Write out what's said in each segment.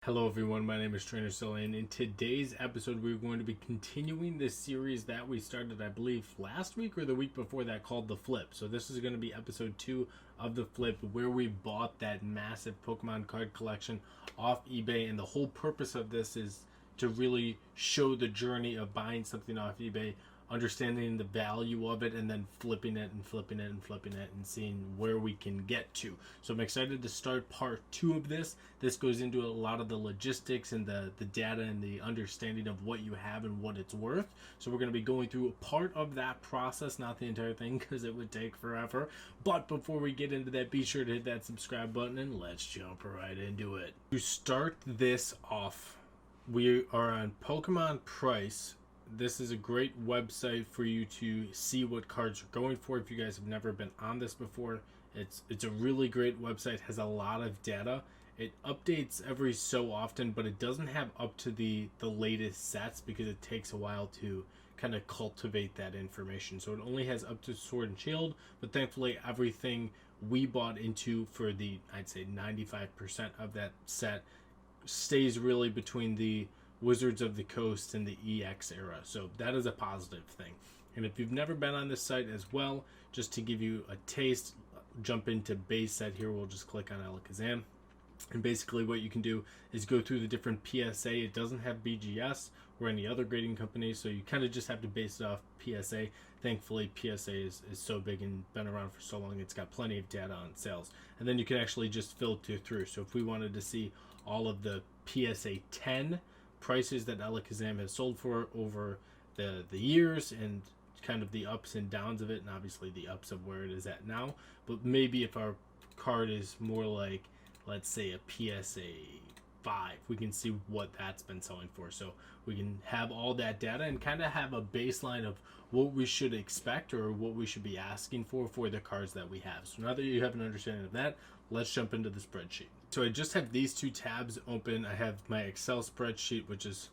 Hello everyone, my name is Trainer Sully, and in today's episode we're going to be continuing this series that we started, I believe, last week or the week before that, called The Flip. So this is going to be episode 2 of The Flip, where we bought that massive Pokemon card collection off eBay, and the whole purpose of this is to really show the journey of buying something off eBay, understanding the value of it, and then flipping it and flipping it and flipping it and seeing where we can get to. So I'm excited to start part 2 of this. This goes into a lot of the logistics and the data and the understanding of what you have and what it's worth. So we're going to be going through a part of that process, not the entire thing, because it would take forever. But before we get into that, be sure to hit that subscribe button and let's jump right into it. To start this off, we are on Pokemon Price. This is a great website for you to see what cards are going for. If you guys have never been on this before, it's a really great website. Has a lot of data. It updates every so often, but it doesn't have up to the latest sets because it takes a while to kind of cultivate that information. So it only has up to Sword and Shield, but thankfully everything we bought into for the, I'd say 95% of that set stays really between the Wizards of the Coast and the EX era. So that is a positive thing. And if you've never been on this site as well, just to give you a taste, jump into base set here. We'll just click on Alakazam. And basically what you can do is go through the different PSA. It doesn't have BGS or any other grading company, so you kind of just have to base it off PSA. Thankfully, PSA is so big and been around for so long, it's got plenty of data on sales. And then you can actually just filter through. So if we wanted to see all of the PSA 10 prices that Alakazam has sold for over the years and kind of the ups and downs of it, and obviously the ups of where it is at now. But maybe if our card is more like, let's say, a PSA 5, we can see what that's been selling for. So we can have all that data and kind of have a baseline of what we should expect or what we should be asking for the cards that we have. So now that you have an understanding of that, let's jump into the spreadsheet. So I just have these two tabs open. I have my Excel spreadsheet, which is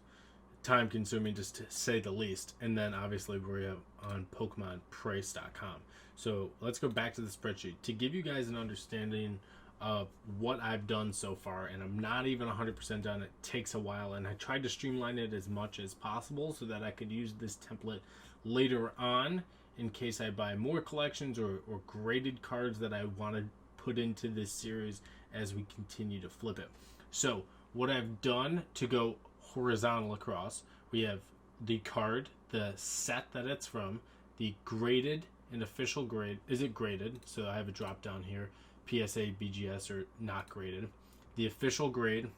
time consuming just to say the least, and then obviously we're on PokemonPrice.com. So let's go back to the spreadsheet to give you guys an understanding of what I've done so far, and I'm not even 100% done. It takes a while, and I tried to streamline it as much as possible so that I could use this template later on in case I buy more collections or graded cards that I want to put into this series as we continue to flip it. So what I've done to go horizontal across, we have the card, the set that it's from, the graded and official grade. Is it graded? So I have a drop down here, PSA, BGS, or not graded. The official grade,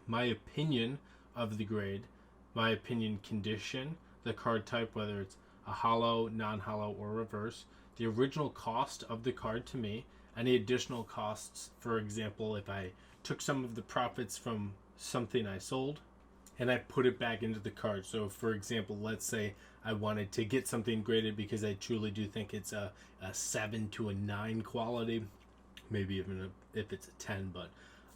my opinion of the grade, my opinion condition, the card type, whether it's a hollow, non-hollow, or reverse, the original cost of the card to me, any additional costs. For example, if I took some of the profits from something I sold and I put it back into the card. So for example, let's say I wanted to get something graded because I truly do think it's a 7 to a 9 quality, maybe even if it's a 10, but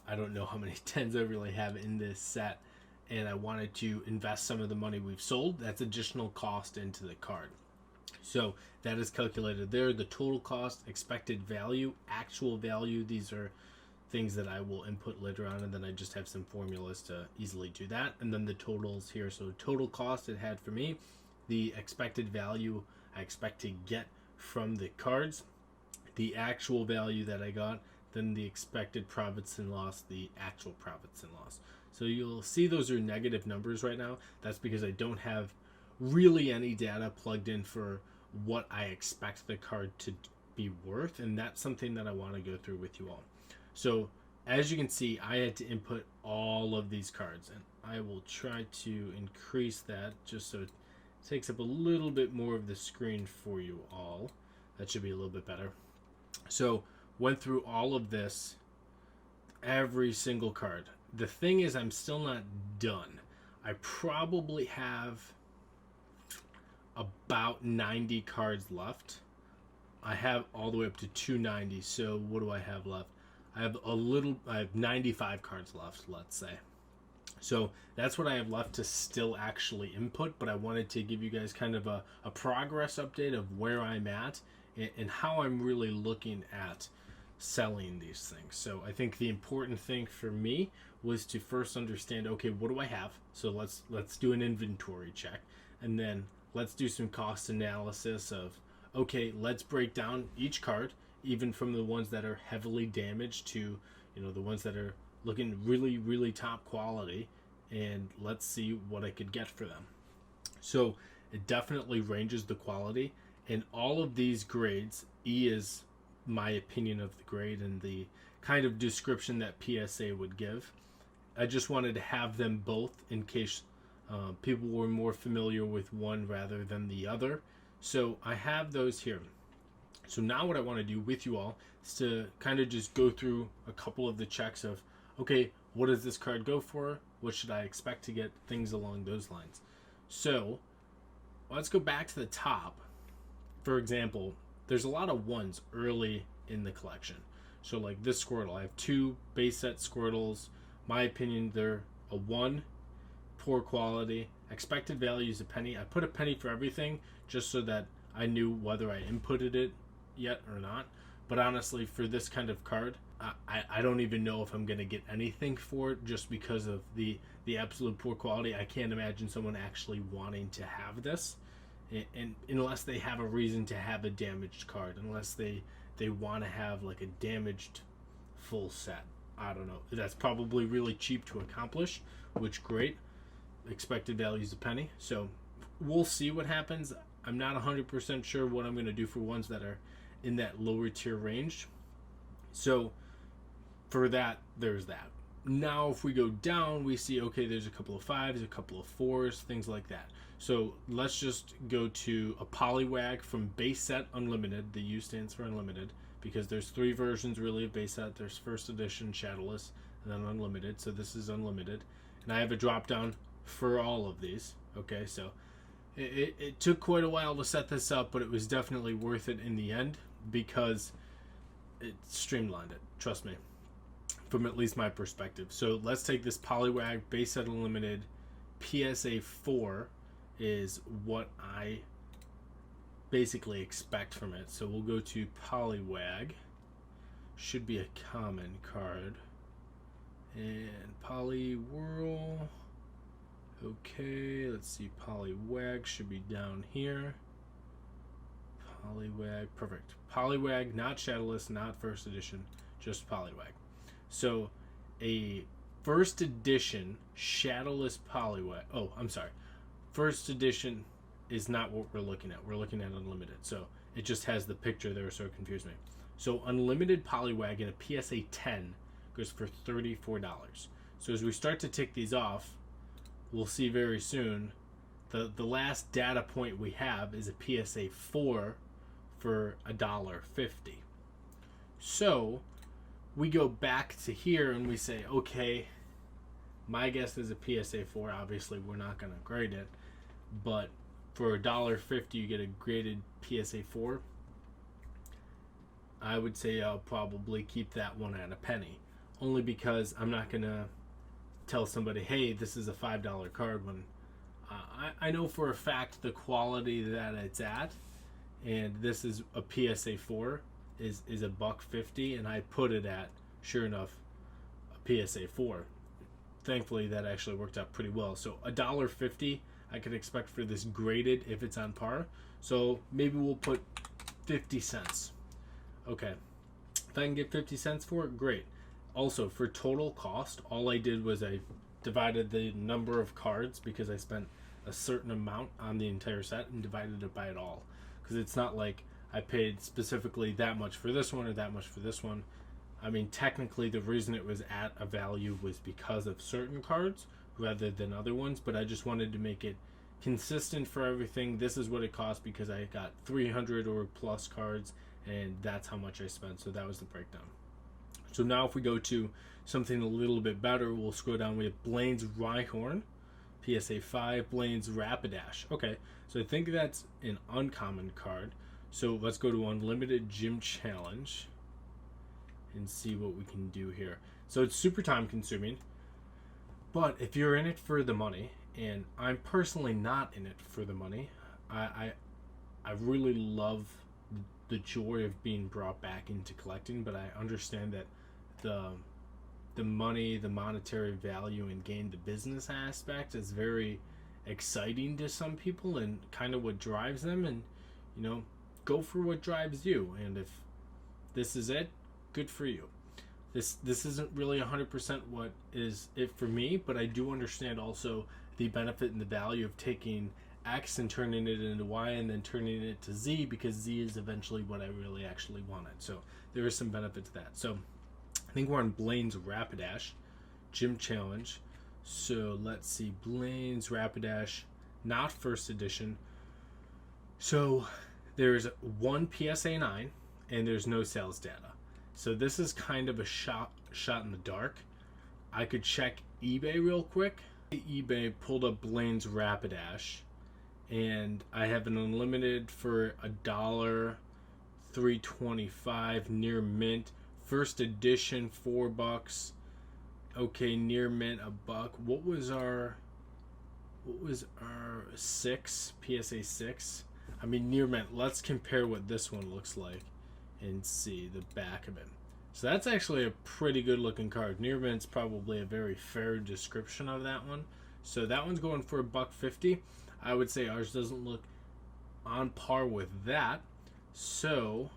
I don't know how many 10s I really have in this set, and I wanted to invest some of the money we've sold. That's additional cost into the card. So that is calculated there. The total cost, expected value, actual value, these are things that I will input later on, and then I just have some formulas to easily do that. And then the totals here. So total cost it had for me, the expected value I expect to get from the cards, the actual value that I got, then the expected profits and loss, the actual profits and loss. So you'll see those are negative numbers right now. That's because I don't have really any data plugged in for what I expect the card to be worth, and that's something that I want to go through with you all. So as you can see, I had to input all of these cards, and I will try to increase that just so it takes up a little bit more of the screen for you all. That should be a little bit better. So went through all of this, every single card. The thing is, I'm still not done. I probably have about 90 cards left. I have all the way up to 290. So what do I have left? I have 95 cards left, let's say. So that's what I have left to still actually input, but I wanted to give you guys kind of a progress update of where I'm at and how I'm really looking at selling these things. So I think the important thing for me was to first understand, okay, what do I have? So let's do an inventory check, and then let's do some cost analysis of, okay, let's break down each card, even from the ones that are heavily damaged to, the ones that are looking really, really top quality, and let's see what I could get for them. So it definitely ranges the quality, and all of these grades, E is my opinion of the grade and the kind of description that PSA would give. I just wanted to have them both in case people were more familiar with one rather than the other. So I have those here. So now what I want to do with you all is to kind of just go through a couple of the checks of, okay, what does this card go for? What should I expect to get? Things along those lines. So let's go back to the top. For example, there's a lot of ones early in the collection. So like this Squirtle, I have 2 base set Squirtles. My opinion, they're a 1, poor quality. Expected value is a penny. I put a penny for everything just so that I knew whether I inputted it yet or not. But honestly, for this kind of card, I don't even know if I'm going to get anything for it just because of the absolute poor quality. I can't imagine someone actually wanting to have this. And unless they have a reason to have a damaged card, unless they want to have like a damaged full set. I don't know. That's probably really cheap to accomplish, which great. Expected value is a penny. So we'll see what happens. I'm not 100% sure what I'm going to do for ones that are in that lower tier range. So for that, there's that. Now if we go down, we see, okay, there's a couple of 5s, a couple of 4s, things like that. So let's just go to a Poliwag from base set unlimited. The U stands for unlimited because there's 3 versions really of base set. There's first edition, shadowless, and then unlimited. So this is unlimited. And I have a drop down for all of these. Okay, so it took quite a while to set this up, but it was definitely worth it in the end because it streamlined it. Trust me. From at least my perspective. So let's take this Poliwag base set unlimited. PSA 4 is what I basically expect from it. So we'll go to Poliwag. Should be a common card. And Poliwhirl. Okay, let's see. Poliwag should be down here. Poliwag, perfect. Poliwag, not shadowless, not first edition, just Poliwag. So a first edition shadowless Poliwag. Oh, I'm sorry. First edition is not what we're looking at. We're looking at unlimited. So it just has the picture there, so it confused me. So unlimited Poliwag in a PSA 10 goes for $34. So as we start to tick these off, we'll see very soon the last data point we have is a PSA 4 for $1.50. So we go back to here and we say, okay, my guess is a PSA 4. Obviously, we're not going to grade it, but for $1.50, you get a graded PSA 4. I would say I'll probably keep that one at a penny, only because I'm not going to tell somebody, hey, this is a $5 card when I know for a fact the quality that it's at, and this is a PSA 4 is $1.50, and I put it at, sure enough, a PSA 4. Thankfully, that actually worked out pretty well. So $1.50 I could expect for this graded if it's on par. So maybe we'll put 50 cents. Okay, if I can get 50 cents for it, great. Also, for total cost, all I did was I divided the number of cards because I spent a certain amount on the entire set and divided it by it all. Because it's not like I paid specifically that much for this one or that much for this one. I mean, technically, the reason it was at a value was because of certain cards rather than other ones, but I just wanted to make it consistent for everything. This is what it cost because I got 300 or plus cards, and that's how much I spent. So that was the breakdown. So now if we go to something a little bit better, we'll scroll down. We have Blaine's Rhyhorn, PSA 5, Blaine's Rapidash. Okay, so I think that's an uncommon card. So let's go to Unlimited Gym Challenge and see what we can do here. So it's super time consuming, but if you're in it for the money, and I'm personally not in it for the money, I really love joy of being brought back into collecting, but I understand that the money, the monetary value, and gain, the business aspect is very exciting to some people and kind of what drives them. And go for what drives you. And if this is it, good for you. This isn't really 100% what is it for me, but I do understand also the benefit and the value of taking X and turning it into Y and then turning it to Z, because Z is eventually what I really actually wanted. So there is some benefit to that. So I think we're on Blaine's Rapidash Gym Challenge. So let's see, Blaine's Rapidash, not first edition. So there's one PSA 9 and there's no sales data. So this is kind of a shot in the dark. I could check eBay real quick. eBay pulled up Blaine's Rapidash, and I have an unlimited for $3.25 near mint. First edition $4. Okay, near mint $1. What was our 6 PSA 6? I mean, near mint. Let's compare what this one looks like and see the back of it. So that's actually a pretty good looking card. Near mint's probably a very fair description of that one. So that one's going for $1.50. I would say ours doesn't look on par with that. So,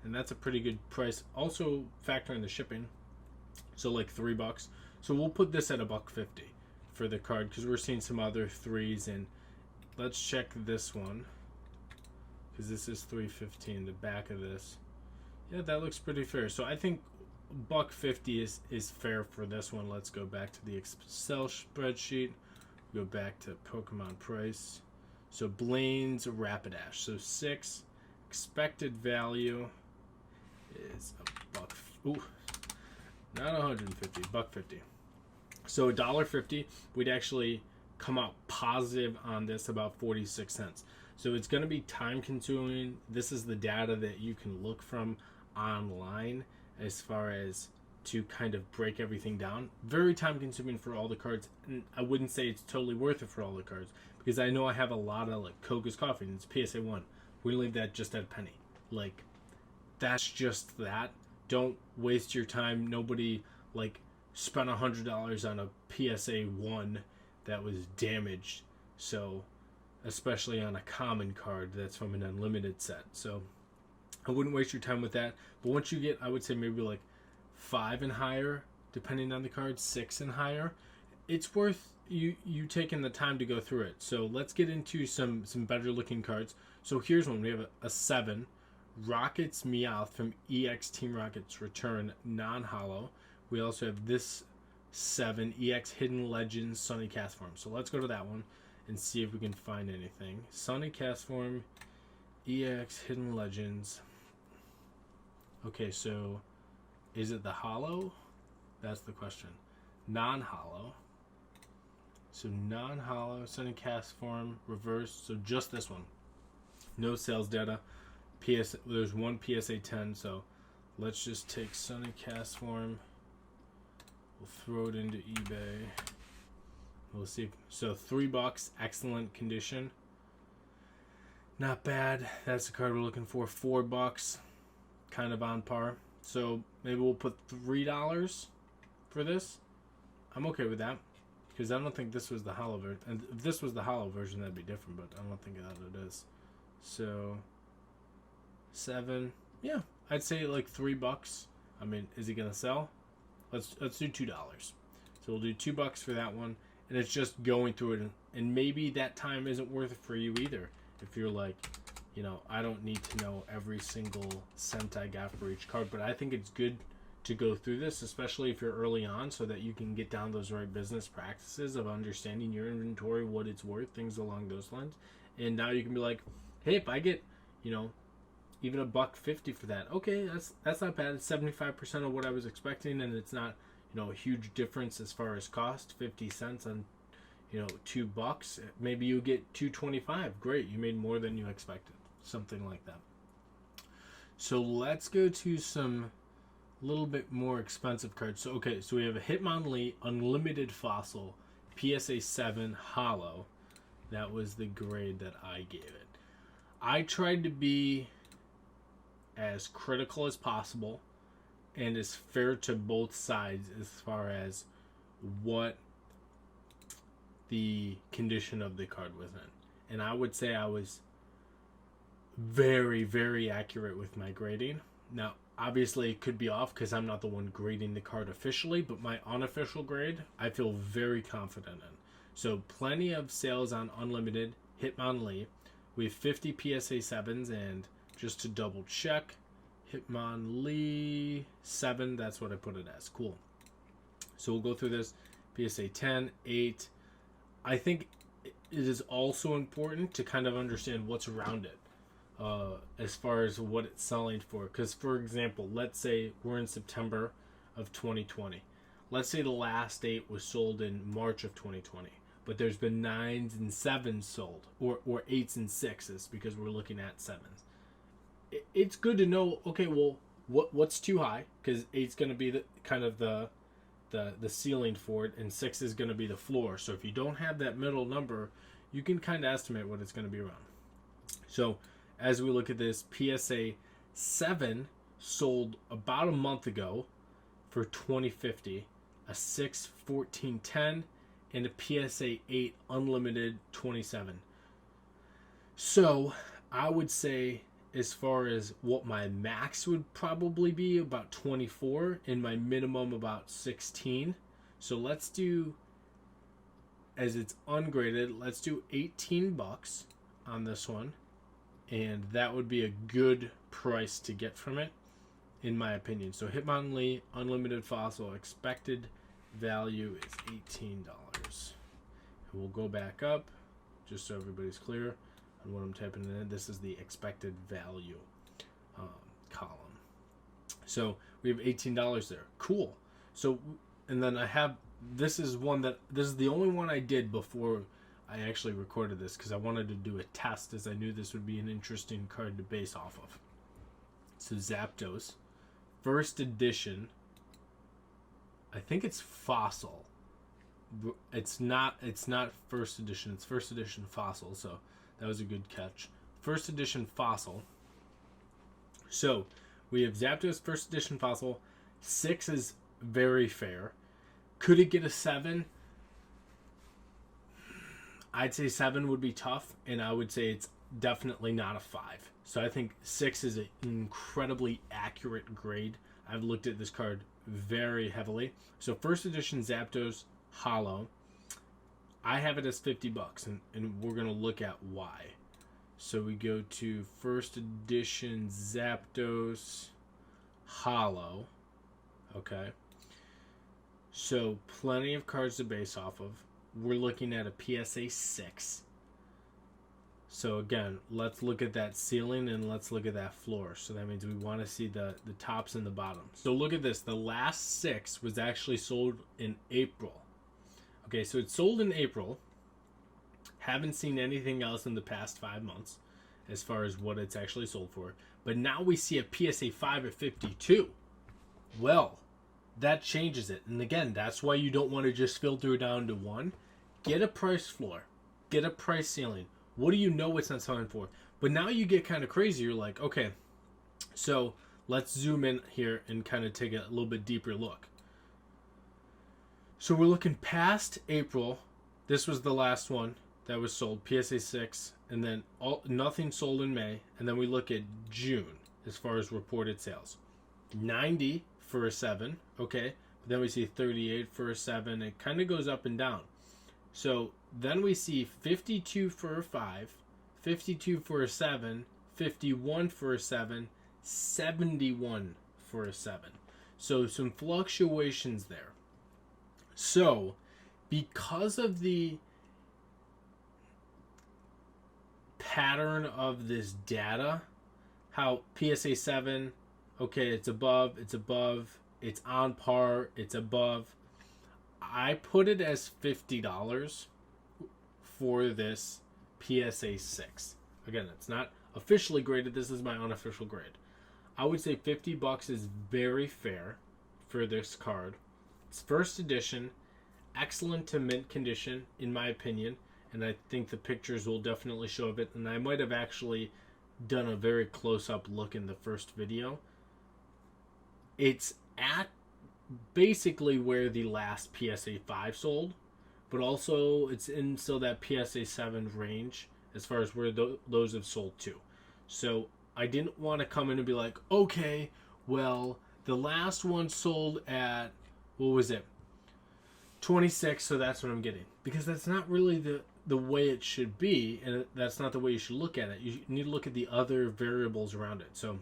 and that's a pretty good price. Also factor in the shipping. So like $3. So we'll put this at $1.50 for the card, because we're seeing some other 3s. And let's check this one, because this is $3.15. The back of this, yeah, that looks pretty fair. So I think $1.50 is fair for this one. Let's go back to the Excel spreadsheet. Go back to Pokemon price. So Blaine's Rapidash. So 6 expected value is $1. Ooh, not 150, $1.50. So $1.50, we'd actually come out positive on this about 46 cents. So it's going to be time consuming. This is the data that you can look from online as far as to kind of break everything down. Very time consuming for all the cards, and I wouldn't say it's totally worth it for all the cards, because I know I have a lot of like Koga's Coffee, and it's PSA 1. We leave that just at a penny. Like, that's just that. Don't waste your time. Nobody like spent $100 on a PSA 1 that was damaged. So especially on a common card that's from an unlimited set. So I wouldn't waste your time with that. But once you get, I would say maybe like 5 and higher, depending on the card, 6 and higher, it's worth you taking the time to go through it. So let's get into some better looking cards. So here's one. We have a 7 Rockets Meowth from EX Team Rockets Return, non-hollow. We also have this 7 EX Hidden Legends Sunny Cast Form. So let's go to that one and see if we can find anything. Sunny Cast Form, EX Hidden Legends. Okay, so is it the hollow? That's the question. Non-hollow. So non-hollow, Sunny Cast Form, reverse. So just this one. No sales data. There's one PSA 10, so let's just take Sunny Cast Form. We'll throw it into eBay. We'll see. So $3, excellent condition. Not bad. That's the card we're looking for. $4, kind of on par. So maybe we'll put $3 for this. I'm okay with that, because I don't think this was the hollow version. And if this was the hollow version, that'd be different, but I don't think that it is. So 7, yeah, I'd say like $3. I mean, is it gonna sell? Let's do $2. So we'll do $2 for that one, and it's just going through it, and maybe that time isn't worth it for you either. If you're like, I don't need to know every single cent I got for each card, but I think it's good to go through this, especially if you're early on, so that you can get down those right business practices of understanding your inventory, what it's worth, things along those lines. And now you can be like, hey, if I get, even $1.50 for that, okay, that's not bad. It's 75% of what I was expecting, and it's not, a huge difference as far as cost. 50 cents on, $2. Maybe you get $2.25. Great, you made more than you expected. Something like that. So let's go to some little bit more expensive cards. So okay, so we have a Hitmonlee Unlimited Fossil PSA 7 Hollow. That was the grade that I gave it. I tried to be as critical as possible and as fair to both sides as far as what the condition of the card was in. And I would say I was very, very accurate with my grading. Now, obviously, it could be off because I'm not the one grading the card officially, but my unofficial grade, I feel very confident in. So, plenty of sales on Unlimited, Hitmonlee. We have 50 PSA 7s, and just to double check, Hitmonlee 7, that's what I put it as. Cool. So, we'll go through this. PSA 10, 8. I think it is also important to kind of understand what's around it. As far as what it's selling for. Because, for example, let's say we're in September of 2020. Let's say the last 8 was sold in March of 2020. But there's been 9s and 7s sold. Or 8s and 6s because we're looking at 7s. It's good to know, okay, well, what's too high? Because 8's going to be the kind of the ceiling for it. And 6 is going to be the floor. So if you don't have that middle number, you can kind of estimate what it's going to be around. So as we look at this, PSA 7 sold about a month ago for $20.50, a 6 $14.10, and a PSA 8 unlimited $27. So I would say, as far as what my max would probably be, about 24, and my minimum about 16. So let's do, as it's ungraded, let's do $18 on this one. And that would be a good price to get from it, in my opinion. So Hitmonlee Unlimited Fossil, expected value is $18. And we'll go back up, just so everybody's clear on what I'm typing in. This is the expected value column. So we have $18 there. Cool. So, and then I have, this is the only one I did before I actually recorded this because I wanted to do a test, as I knew this would be an interesting card to base off of. So Zapdos, first edition. I think it's Fossil. It's not first edition. It's first edition Fossil. So that was a good catch. First edition Fossil. So we have Zapdos first edition Fossil. 6 is very fair. Could it get a 7? I'd say 7 would be tough, and I would say it's definitely not a 5. So I think 6 is an incredibly accurate grade. I've looked at this card very heavily. So first edition Zapdos Hollow, I have it as $50, and we're going to look at why. So we go to first edition Zapdos Hollow. Okay. So plenty of cards to base off of. We're looking at a PSA 6. So again, let's look at that ceiling and let's look at that floor. So that means we want to see the tops and the bottoms. So look at this. The last 6 was actually sold in April. Okay, so it's sold in April. Haven't seen anything else in the past 5 months as far as what it's actually sold for. But now we see a PSA 5 at 52. Well, that changes it. And again, that's why you don't want to just filter down to 1. Get a price floor. Get a price ceiling. What do you know it's not selling for? But now you get kind of crazy. You're like, okay, so let's zoom in here and kind of take a little bit deeper look. So we're looking past April. This was the last one that was sold, PSA 6, and then nothing sold in May. And then we look at June as far as reported sales. 90 for a 7, okay. But then we see 38 for a 7. It kind of goes up and down. So then we see 52 for a 5, 52 for a 7, 51 for a 7, 71 for a 7. So some fluctuations there. So because of the pattern of this data, how PSA 7, okay, it's above, it's on par, it's above. I put it as $50 for this PSA 6. Again, it's not officially graded. This is my unofficial grade. I would say $50 is very fair for this card. It's first edition, excellent to mint condition, in my opinion. And I think the pictures will definitely show of it. And I might have actually done a very close-up look in the first video. It's at basically where the last PSA 5 sold, but also it's in still that PSA 7 range as far as where those have sold to. So I didn't want to come in and be like, okay, well, the last one sold at, what was it, 26, so that's what I'm getting. Because that's not really the way it should be, and that's not the way you should look at it. You need to look at the other variables around it. So,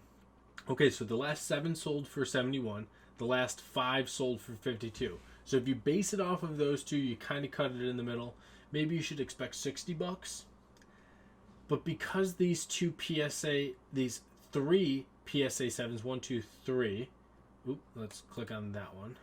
okay, so the last 7 sold for 71, the last 5 sold for 52. So if you base it off of those two, you kind of cut it in the middle. Maybe you should expect $60. But because these three PSA 7s, 1, 2, 3. Oop, let's click on that one.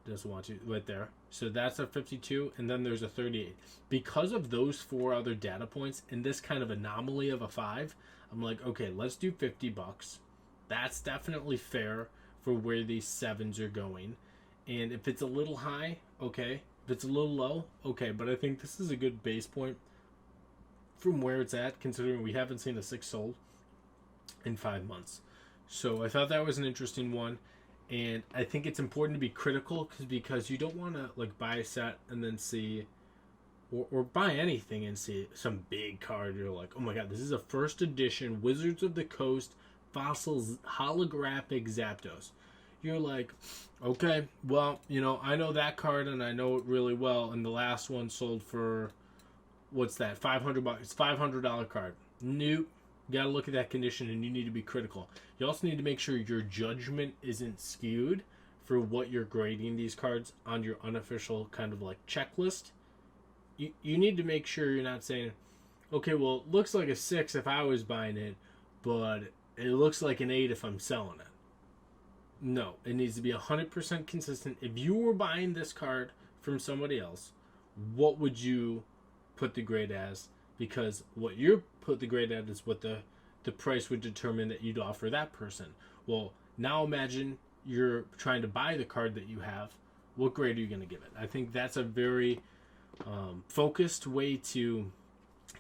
Doesn't want to, right there. So that's a 52, and then there's a 38. Because of those 4 other data points and this kind of anomaly of a 5, I'm like, okay, let's do $50. That's definitely fair for where these 7s are going. And if it's a little high, okay. If it's a little low, okay. But I think this is a good base point from where it's at, considering we haven't seen a 6 sold in 5 months. So I thought that was an interesting one. And I think it's important to be critical because you don't want to like buy a set and then see, or buy anything and see some big card. You're like, oh my god, this is a first edition Wizards of the Coast Fossils holographic Zapdos. You're like, okay, well, you know, I know that card and I know it really well. And the last one sold for, what's that, $500? It's $500 card. Nope. You got to look at that condition, and you need to be critical. You also need to make sure your judgment isn't skewed for what you're grading these cards on your unofficial kind of like checklist. You need to make sure you're not saying, okay, well, it looks like a 6 if I was buying it, but it looks like an 8 if I'm selling it. No, it needs to be 100% consistent. If you were buying this card from somebody else, what would you put the grade as? Because what you put the grade at is what the price would determine that you'd offer that person. Well, now imagine you're trying to buy the card that you have. What grade are you going to give it? I think that's a very focused way to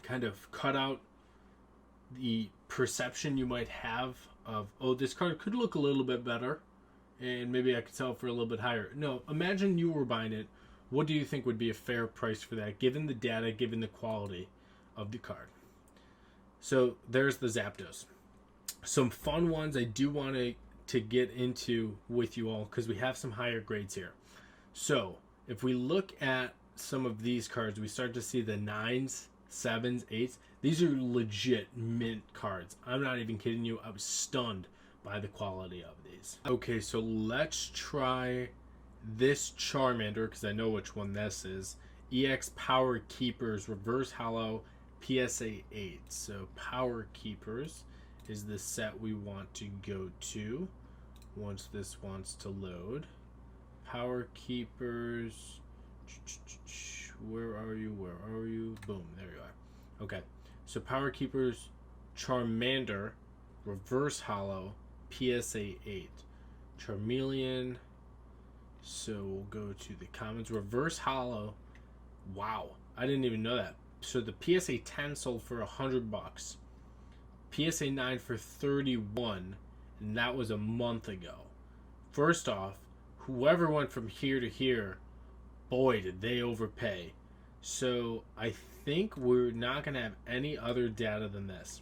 kind of cut out the perception you might have of, oh, this card could look a little bit better and maybe I could sell it for a little bit higher. No, imagine you were buying it. What do you think would be a fair price for that, given the data, given the quality of the card? So there's the Zapdos. Some fun ones I do want to get into with you all because we have some higher grades here. So if we look at some of these cards, we start to see the 9s, 7s, 8s. These are legit mint cards. I'm not even kidding you. I was stunned by the quality of these. Okay, so let's try this Charmander because I know which one this is. EX Power Keepers Reverse Hollow PSA 8. So Power Keepers is the set we want to go to once this wants to load. Power Keepers, where are you? Boom, there you are. Okay, so Power Keepers Charmander Reverse Hollow PSA 8. Charmeleon. So we'll go to the comments. Reverse Hollow. Wow, I didn't even know that. So the PSA 10 sold for $100. PSA 9 for $31, and that was a month ago. First off, whoever went from here to here, boy, did they overpay. So I think we're not going to have any other data than this.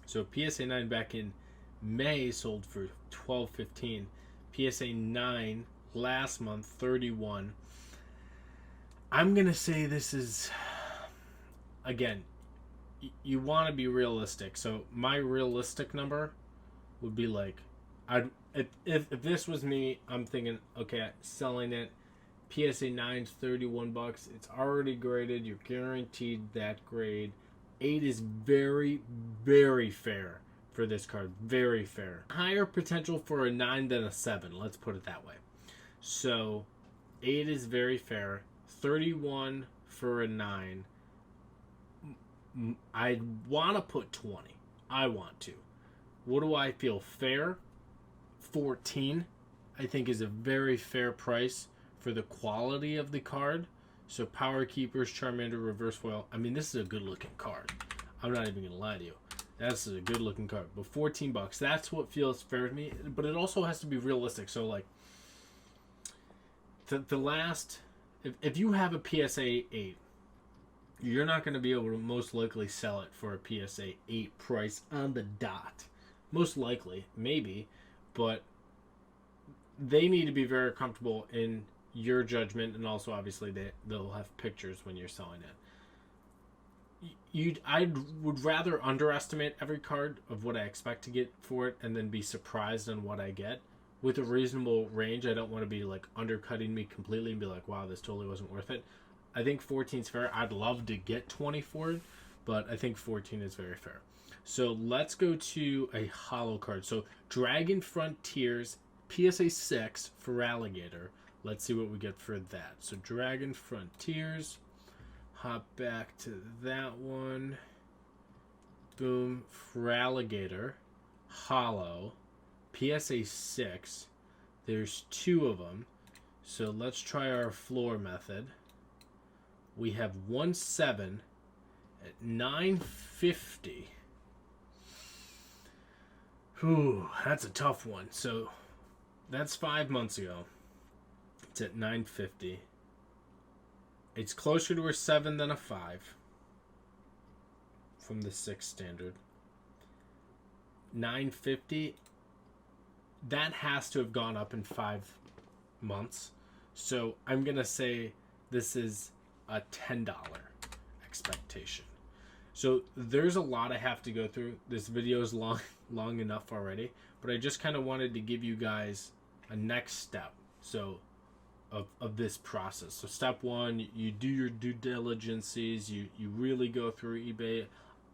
So PSA 9 back in May sold for $12.15. PSA 9 last month, $31. I'm going to say this is, again, you want to be realistic. So my realistic number would be like, if this was me, I'm thinking, okay, selling it. PSA 9's $31. It's already graded. You're guaranteed that grade. 8 is very, very fair for this card. Very fair. Higher potential for a 9 than a 7. Let's put it that way. So 8 is very fair. 31 for a 9. I want to put 20. I want to. What do I feel fair? 14, I think, is a very fair price for the quality of the card. So Power Keepers, Charmander, Reverse Foil. I mean, this is a good looking card. I'm not even going to lie to you. That's a good looking card. But $14, that's what feels fair to me. But it also has to be realistic. So like the last, if you have a PSA 8, you're not going to be able to most likely sell it for a PSA 8 price on the dot. Most likely, maybe, but they need to be very comfortable in your judgment, and also obviously they'll have pictures when you're selling it. I would rather underestimate every card of what I expect to get for it and then be surprised on what I get. With a reasonable range, I don't want to be like undercutting me completely and be like, wow, this totally wasn't worth it. I think 14 is fair. I'd love to get 20 for it, but I think 14 is very fair. So let's go to a hollow card. So Dragon Frontiers PSA 6 for Alligator. Let's see what we get for that. So Dragon Frontiers. Hop back to that one. Boom. For Alligator. Hollow. PSA 6. There's 2 of them. So let's try our floor method. We have 1/7 at $9.50. Whew, that's a tough one. So that's 5 months ago. It's at $9.50. It's closer to a 7 than a 5 from the 6 standard. $9.50. That has to have gone up in 5 months. So I'm going to say this is a $10 expectation. So there's a lot I have to go through. This video is long enough already, but I just kind of wanted to give you guys a next step of this process. So step 1, you do your due diligences, you really go through eBay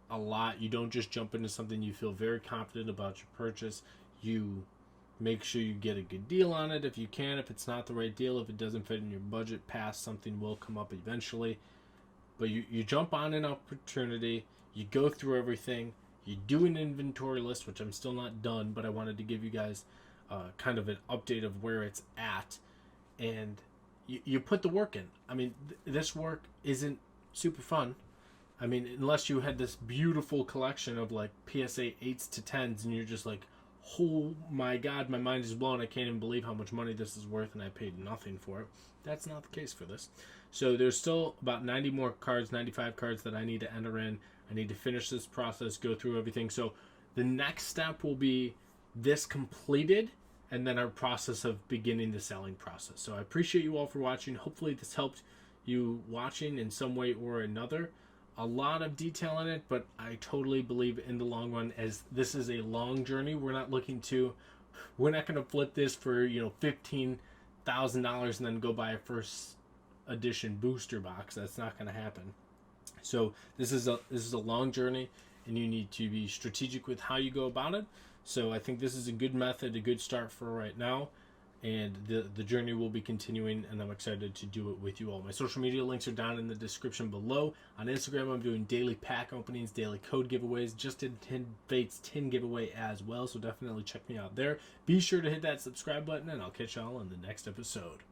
a lot. You don't just jump into something you feel very confident about your purchase. You make sure you get a good deal on it if you can. If it's not the right deal, if it doesn't fit in your budget, pass. Something will come up eventually. But you jump on an opportunity, you go through everything, you do an inventory list, which I'm still not done, but I wanted to give you guys kind of an update of where it's at, and you put the work in. I mean, this work isn't super fun. I mean, unless you had this beautiful collection of like PSA 8s to 10s, and you're just like, oh my god, my mind is blown, I can't even believe how much money this is worth, and I paid nothing for it. That's not the case for this. So there's still about 90 more cards, 95 cards that I need to enter in. I need to finish this process, go through everything. So the next step will be this completed, and then our process of beginning the selling process. So I appreciate you all for watching. Hopefully this helped you watching in some way or another. A lot of detail in it, but I totally believe in the long run, as this is a long journey. We're not going to flip this for $15,000 and then go buy a first edition booster box. That's not going to happen. So this is a long journey, and you need to be strategic with how you go about it. So I think this is a good method, a good start for right now. And the journey will be continuing, and I'm excited to do it with you all. My social media links are down in the description below. On Instagram, I'm doing daily pack openings, daily code giveaways. Just did 10 Fates 10 giveaway as well, so definitely check me out there. Be sure to hit that subscribe button, and I'll catch y'all in the next episode.